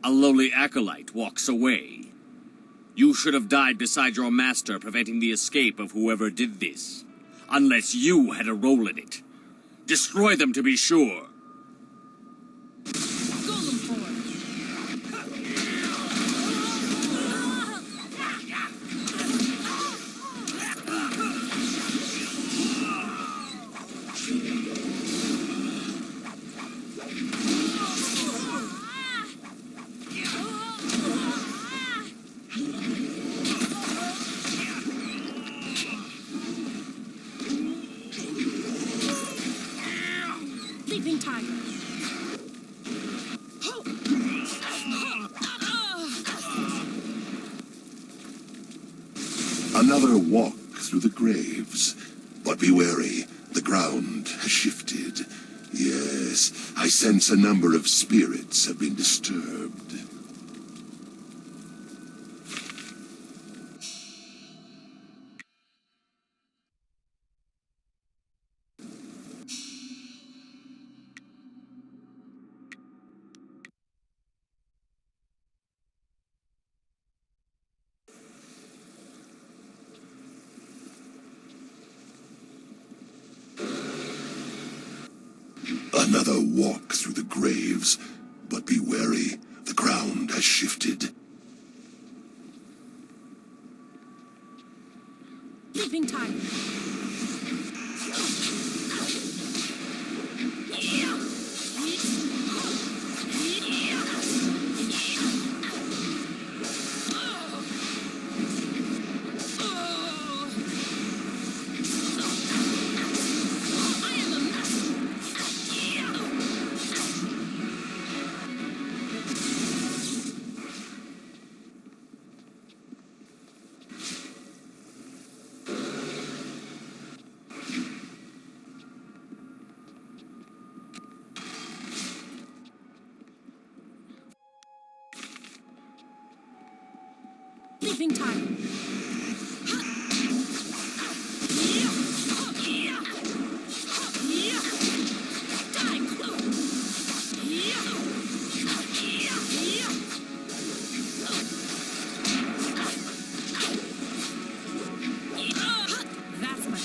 A lowly acolyte walks away. You should have died beside your master, preventing the escape of whoever did this. Unless you had a role in it. Destroy them to be sure. Golem form. Sleeping tiger. Another walk through the graves. But be wary, the ground has shifted. Yes, I sense a number of spirits have been disturbed. Another walk through the graves. But be wary, the ground has shifted. Sleeping tiger. Sleeping tiger. That's my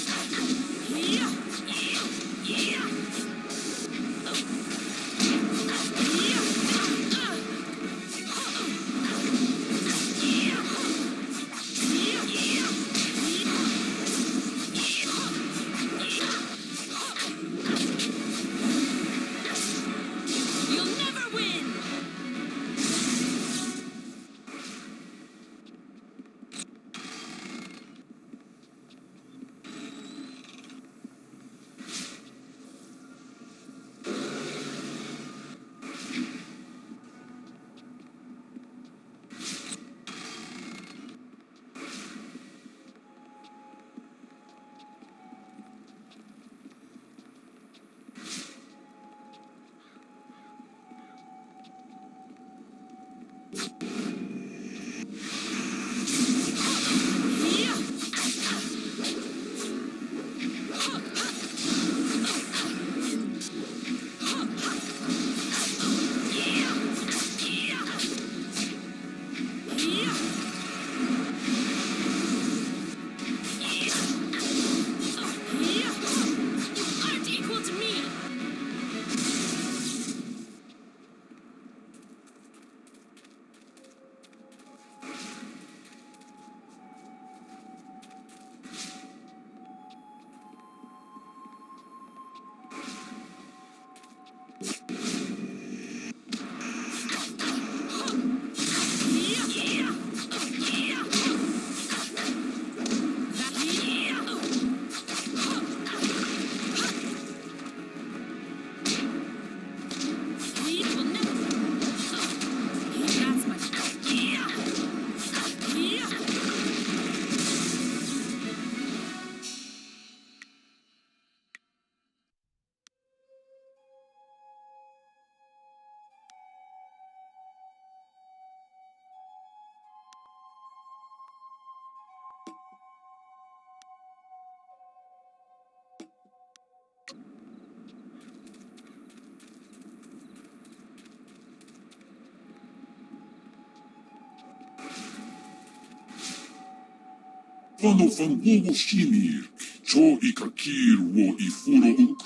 Vano fangogo shimir, cho ikakir wo ifuro uk.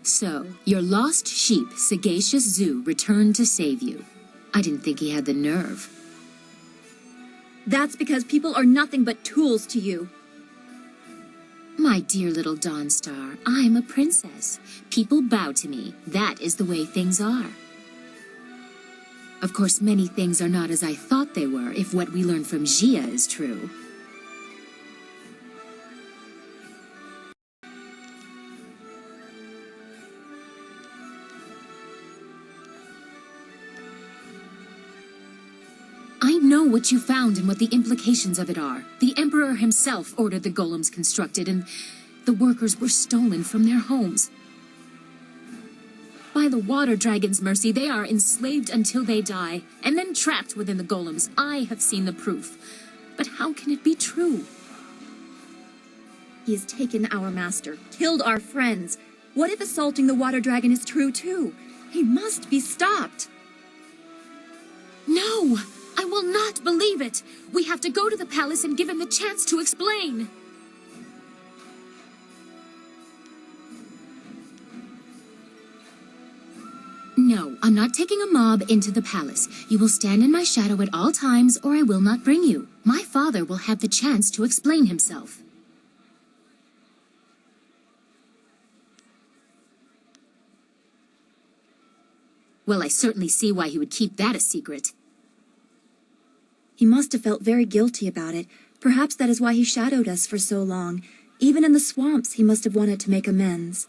So, your lost sheep, Sagacious Zoo, returned to save you. I didn't think he had the nerve. That's because people are nothing but tools to you. My dear little Dawnstar, I'm a princess. People bow to me. That is the way things are. Of course, many things are not as I thought they were, if what we learned from Gia is true. I know what you found and what the implications of it are. The Emperor himself ordered the golems constructed, and the workers were stolen from their homes. By the water dragon's mercy, they are enslaved until they die, and then trapped within the golems. I have seen the proof. But how can it be true? He has taken our master, killed our friends. What if assaulting the water dragon is true too? He must be stopped. No! I will not believe it! We have to go to the palace and give him the chance to explain! No, I'm not taking a mob into the palace. You will stand in my shadow at all times, or I will not bring you. My father will have the chance to explain himself. Well, I certainly see why he would keep that a secret. He must have felt very guilty about it. Perhaps that is why he shadowed us for so long. Even in the swamps, he must have wanted to make amends.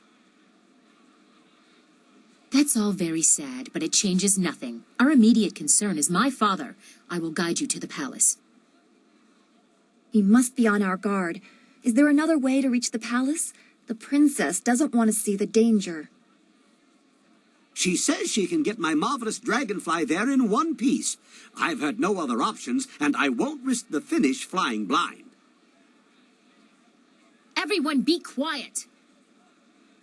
That's all very sad, but it changes nothing. Our immediate concern is my father. I will guide you to the palace. He must be on our guard. Is there another way to reach the palace? The princess doesn't want to see the danger. She says she can get my marvelous dragonfly there in one piece. I've had no other options, and I won't risk the finish flying blind. Everyone be quiet!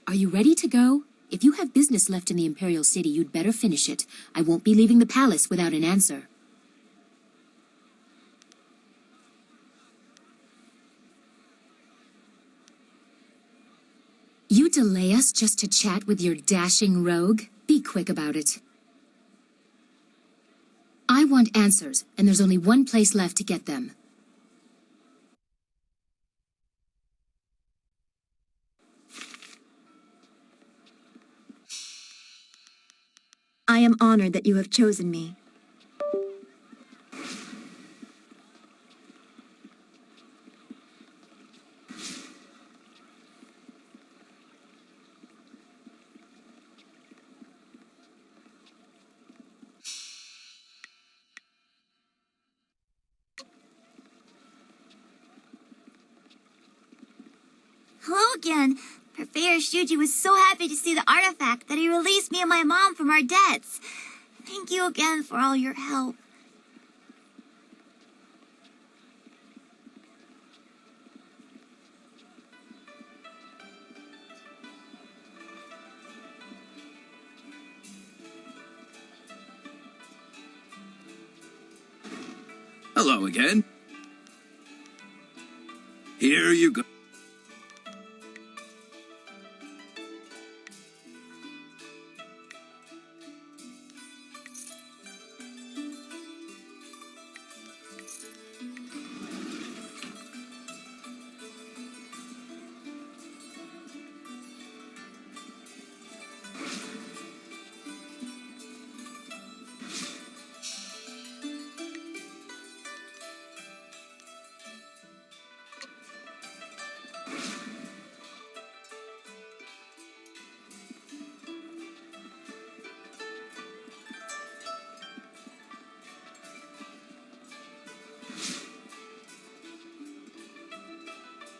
Are you ready to go? If you have business left in the Imperial City, you'd better finish it. I won't be leaving the palace without an answer. You delay us just to chat with your dashing rogue? Be quick about it. I want answers, and there's only one place left to get them. I am honored that you have chosen me. Hello again. Purveyor Shuji was so happy to see the artifact that he released me and my mom from our debts. Thank you again for all your help. Hello again. Here you go.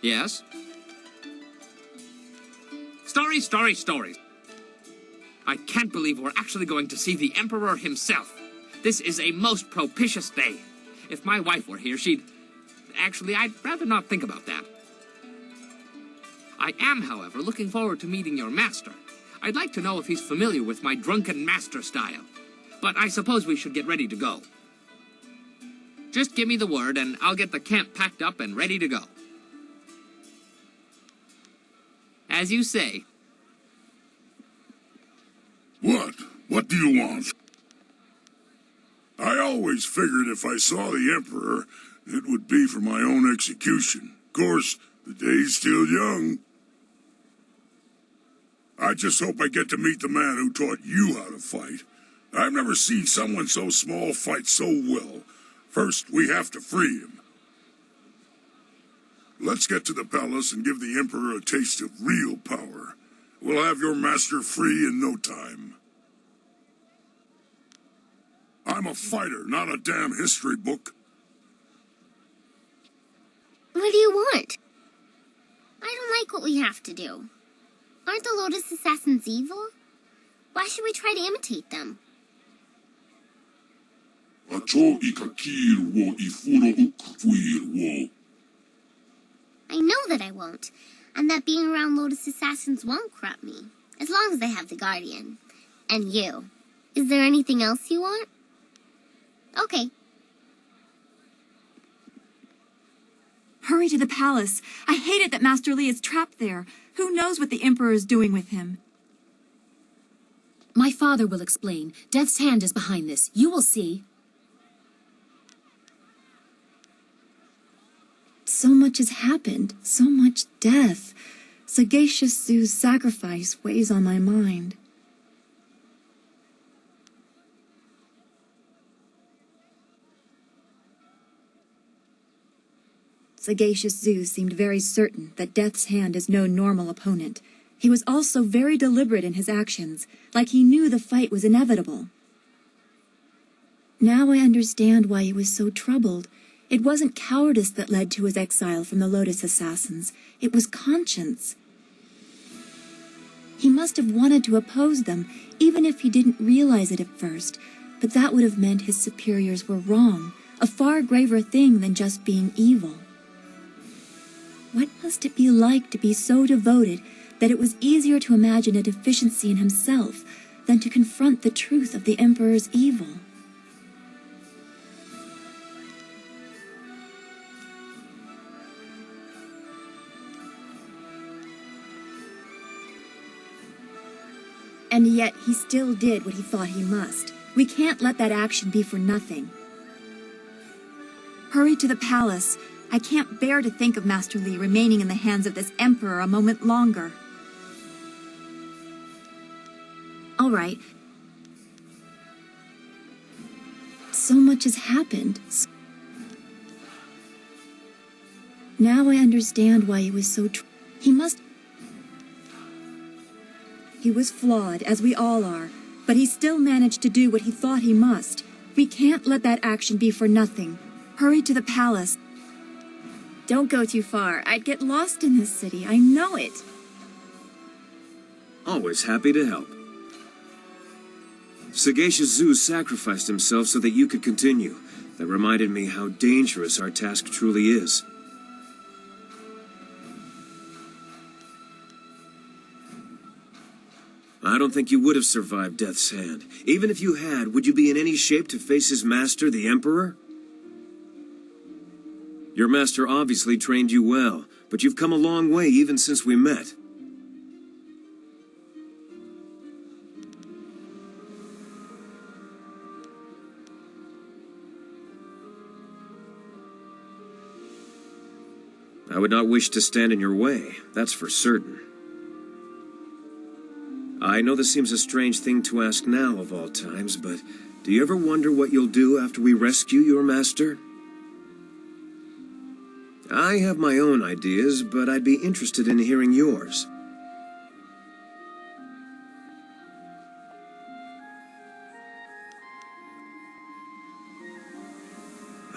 Yes? Stories. I can't believe we're actually going to see the Emperor himself. This is a most propitious day. If my wife were here, she'd... Actually, I'd rather not think about that. I am, however, looking forward to meeting your master. I'd like to know if he's familiar with my drunken master style. But I suppose we should get ready to go. Just give me the word, and I'll get the camp packed up and ready to go. As you say. What? What do you want? I always figured if I saw the Emperor, it would be for my own execution. Of course, the day's still young. I just hope I get to meet the man who taught you how to fight. I've never seen someone so small fight so well. First, we have to free him. Let's get to the palace and give the Emperor a taste of real power. We'll have your master free in no time. I'm a fighter, not a damn history book. What do you want? I don't like what we have to do. Aren't the Lotus Assassins evil? Why should we try to imitate them? Acho ikakir wo ifuro ukfuir wo. I know that I won't, and that being around Lotus Assassins won't corrupt me, as long as I have the Guardian. And you. Is there anything else you want? Okay. Hurry to the palace. I hate it that Master Li is trapped there. Who knows what the Emperor is doing with him? My father will explain. Death's hand is behind this. You will see. So much has happened. So much death. Sagacious Zoo's sacrifice weighs on my mind. Sagacious Zoo seemed very certain that Death's hand is no normal opponent. He was also very deliberate in his actions, like he knew the fight was inevitable. Now I understand why he was so troubled. It wasn't cowardice that led to his exile from the Lotus Assassins. It was conscience. He must have wanted to oppose them, even if he didn't realize it at first, but that would have meant his superiors were wrong, a far graver thing than just being evil. What must it be like to be so devoted that it was easier to imagine a deficiency in himself than to confront the truth of the Emperor's evil? And yet he still did what he thought he must. We can't let that action be for nothing. Hurry to the palace. I can't bear to think of Master Li remaining in the hands of this Emperor a moment longer. All right. So much has happened. Now I understand why he was so He was flawed, as we all are, but he still managed to do what he thought he must. We can't let that action be for nothing. Hurry to the palace. Don't go too far. I'd get lost in this city. I know it. Always happy to help. Sagacious Zoo sacrificed himself so that you could continue. That reminded me how dangerous our task truly is. I don't think you would have survived Death's hand. Even if you had, would you be in any shape to face his master, the Emperor? Your master obviously trained you well, but you've come a long way even since we met. I would not wish to stand in your way, that's for certain. I know this seems a strange thing to ask now of all times, but do you ever wonder what you'll do after we rescue your master? I have my own ideas, but I'd be interested in hearing yours.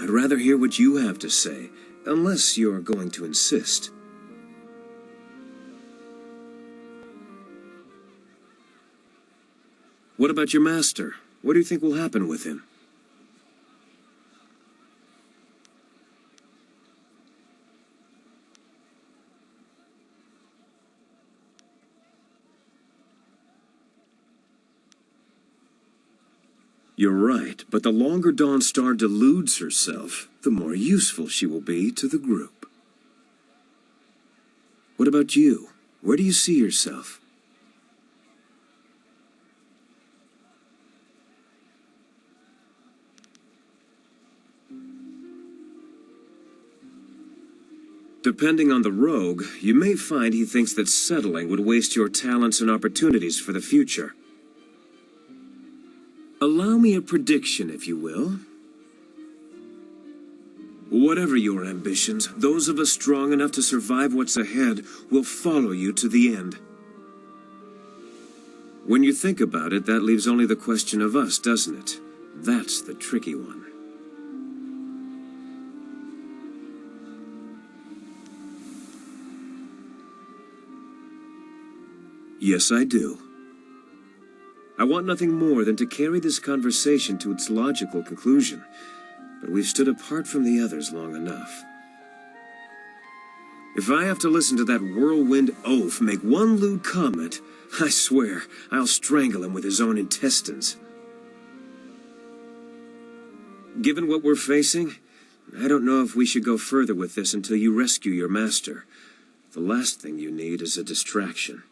I'd rather hear what you have to say, unless you're going to insist. What about your master? What do you think will happen with him? You're right, but the longer Dawnstar deludes herself, the more useful she will be to the group. What about you? Where do you see yourself? Depending on the rogue, you may find he thinks that settling would waste your talents and opportunities for the future. Allow me a prediction, if you will. Whatever your ambitions, those of us strong enough to survive what's ahead will follow you to the end. When you think about it, that leaves only the question of us, doesn't it? That's the tricky one. Yes, I do. I want nothing more than to carry this conversation to its logical conclusion, but we've stood apart from the others long enough. If I have to listen to that whirlwind oaf make one lewd comment, I swear I'll strangle him with his own intestines. Given what we're facing, I don't know if we should go further with this until you rescue your master. The last thing you need is a distraction.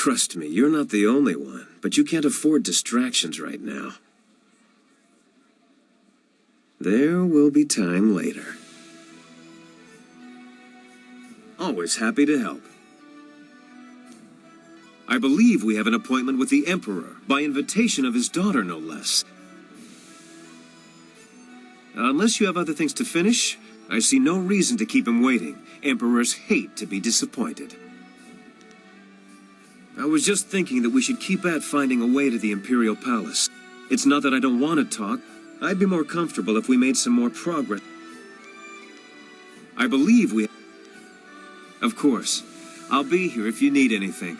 Trust me, you're not the only one, but you can't afford distractions right now. There will be time later. Always happy to help. I believe we have an appointment with the Emperor, by invitation of his daughter, no less. Unless you have other things to finish, I see no reason to keep him waiting. Emperors hate to be disappointed. I was just thinking that we should keep at finding a way to the Imperial Palace. It's not that I don't want to talk. I'd be more comfortable if we made some more progress. I believe we... Of course. I'll be here if you need anything.